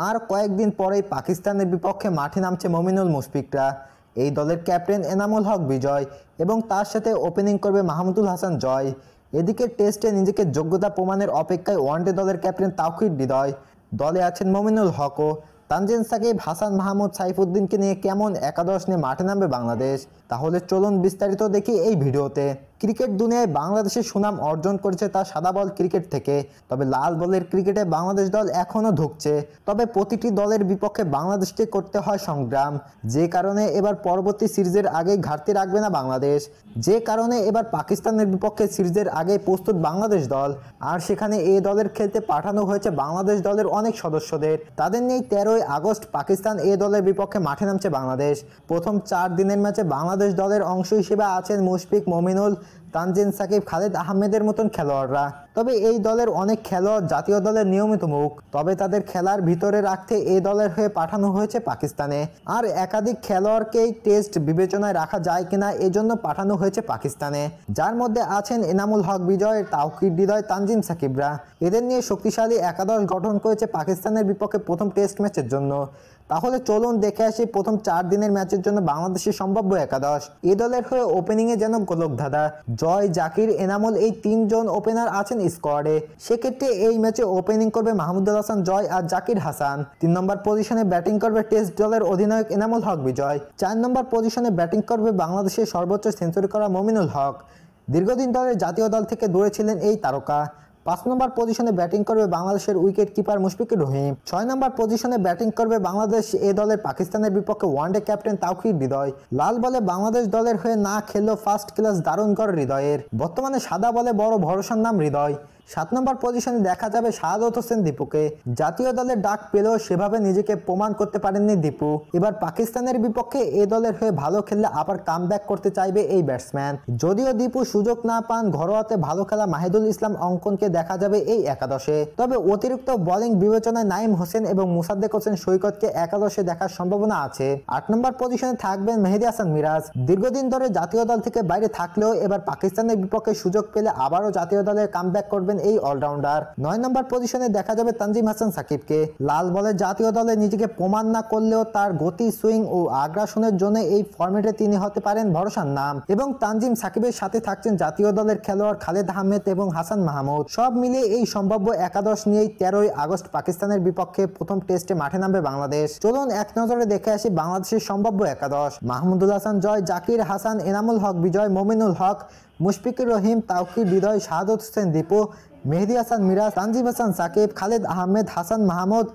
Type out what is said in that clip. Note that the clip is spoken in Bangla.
আর কয়েকদিন পরেই পাকিস্তানের বিপক্ষে মাঠে নামছে মমিনুল মুশফিকরা। এই দলের ক্যাপ্টেন এনামুল হক বিজয় এবং তার সাথে ওপেনিং করবে মাহমুদুল হাসান জয়। এদিকে টেস্টে নিজেকে যোগ্যতা প্রমাণের অপেক্ষায় ওয়ানডে দলের ক্যাপ্টেন তাওহিদ হৃদয়। দলে আছেন মমিনুল হকও। তানজিম সাকিব, হাসান মাহমুদ, সাইফুদ্দিনকে নিয়ে কেমন একাদশ নিয়ে মাঠে নামবে বাংলাদেশ? তাহলে চলুন বিস্তারিত দেখি এই ভিডিওতে। ক্রিকেট দুনিয়ায় বাংলাদেশের সুনাম অর্জন করেছে তার সাদা বল ক্রিকেট থেকে, তবে লাল বলের ক্রিকেটে বাংলাদেশ দল এখনও ধুঁকছে। তবে প্রতিটি দলের বিপক্ষে বাংলাদেশকে করতে হয় সংগ্রাম, যে কারণে এবার পরবর্তী সিরিজের আগেই ঘাটতি রাখবে না বাংলাদেশ। যে কারণে এবার পাকিস্তানের বিপক্ষে সিরিজের আগে প্রস্তুত বাংলাদেশ দল। আর সেখানে এই দলের খেলতে পাঠানো হয়েছে বাংলাদেশ দলের অনেক সদস্যদের। তাদের নিয়েই 13ই আগস্ট পাকিস্তান এ দলের বিপক্ষে মাঠে নামছে বাংলাদেশ। প্রথম 4 দিনের ম্যাচে বাংলাদেশ দলের অংশ হিসেবে আছেন মুশফিক, মমিনুল, তানজিম সাকিব, খালেদ আহমেদের মতন খেলোয়াড়রা। তবে এই দলের অনেক খেলোয়াড় জাতীয় দলের নিয়মিত মুখ, তবে তাদের খেলার ভিতরে রাখতে এই দলের হয়ে পাঠানো হয়েছে পাকিস্তানে। আর একাধিক খেলোয়াড়কেই টেস্ট বিবেচনায় রাখা যায় কিনা এজন্য পাঠানো হয়েছে পাকিস্তানে, যার মধ্যে আছেন এনামুল হক বিজয়, তাওহিদ হৃদয়, তানজিম সাকিবরা। এদের নিয়ে শক্তিশালী একাদশ গঠন করেছে পাকিস্তানের বিপক্ষে প্রথম টেস্ট ম্যাচের জন্য। তাহলে চলুন দেখে আসি প্রথম 4 দিনের ম্যাচের জন্য বাংলাদেশের সম্ভাব্য একাদশ। এই দলের হয়ে ওপেনিংয়ে যেন গোলকধাঁধা জয়, জাকির, এনামুল, এই 3 জন ওপেনার আছেন স্কোয়াডে। সেক্ষেত্রে এই ম্যাচে ওপেনিং করবে মাহমুদুল হাসান জয় আর জাকির হাসান। 3 নম্বর পজিশনে ব্যাটিং করবে টেস্ট দলের অধিনায়ক এনামুল হক বিজয়। 4 নম্বর পজিশনে ব্যাটিং করবে বাংলাদেশের সর্বোচ্চ সেঞ্চুরি করা মমিনুল হক। দীর্ঘদিন দলের জাতীয় দল থেকে দূরে ছিলেন এই তারকা। 5 নম্বর পজিশনে ব্যাটিং করবে বাংলাদেশের উইকেট কিপার মুশফিকুর রহিম। 6 নম্বর পজিশনে ব্যাটিং করবে বাংলাদেশ এ দলের পাকিস্তানের বিপক্ষে ওয়ানডে ক্যাপ্টেন তাওহিদ হৃদয়। লাল বলে বাংলাদেশ দলের হয়ে না খেললেও ফার্স্ট ক্লাস দারুণ গড় হৃদয়ের। বর্তমানে সাদা বলে বড় ভরসার নাম হৃদয়। 7 নম্বর পজিশনে দেখা যাবে শাহাদাত হোসেন দীপুকে। জাতীয় দলের ডাক পেলেও সেভাবে নিজেকে প্রমাণ করতে পারেননি দীপু। এবার পাকিস্তানের বিপক্ষে এ দলের হয়ে ভালো খেললে আবার কামব্যাক করতে চাইবে এই ব্যাটসম্যান। যদিও দীপু সুযোগ না পান, ঘরোয়াতে ভালো খেলা মাহিদুল ইসলাম অঙ্কনকে দেখা যাবে এই একাদশে। তবে অতিরিক্ত বোলিং বিবেচনায় নাইম হোসেন এবং মুসাদ্দেক হোসেন সৈকতকে একাদশে দেখার সম্ভাবনা আছে। 8 নম্বর পজিশনে থাকবেন মেহেদী হাসান মিরাজ। দীর্ঘদিন ধরে জাতীয় দল থেকে বাইরে থাকলেও এবার পাকিস্তানের বিপক্ষে সুযোগ পেলে আবারও জাতীয় দলের কামব্যাক করবেন এই অলরাউন্ডার। 9 নম্বর পজিশনে দেখা যাবে তানজিম হাসান সাকিবকে। লাল বলে জাতীয় দলে নিজেকে প্রমাণ না করলেও তার গতি, সুইং ও আগ্রাসনের জন্য এই ফরম্যাটে তিনি হতে পারেন ভরসার নাম। এবং তানজিম সাকিবের সাথে থাকছেন জাতীয় দলের খেলোয়াড় খালেদ আহমেদ এবং হাসান মাহমুদ। সব মিলিয়ে এই সম্ভাব্য একাদশ নিয়েই 13ই আগস্ট পাকিস্তানের বিপক্ষে প্রথম টেস্টে মাঠে নামবে বাংলাদেশ। চলুন এক নজরে দেখে আসি বাংলাদেশের সম্ভাব্য একাদশ। মাহমুদুল হাসান জয়, জাকির হাসান, এনামুল হক বিজয়, মমিনুল হক, মুশফিকুর রহিম, তাওহিদ হৃদয়, শাহাদাত হোসেন দীপু, মেহেদী হাসান মিরাজ, তানজিম হাসান সাকিব, খালেদ আহমেদ, হাসান মাহমুদ,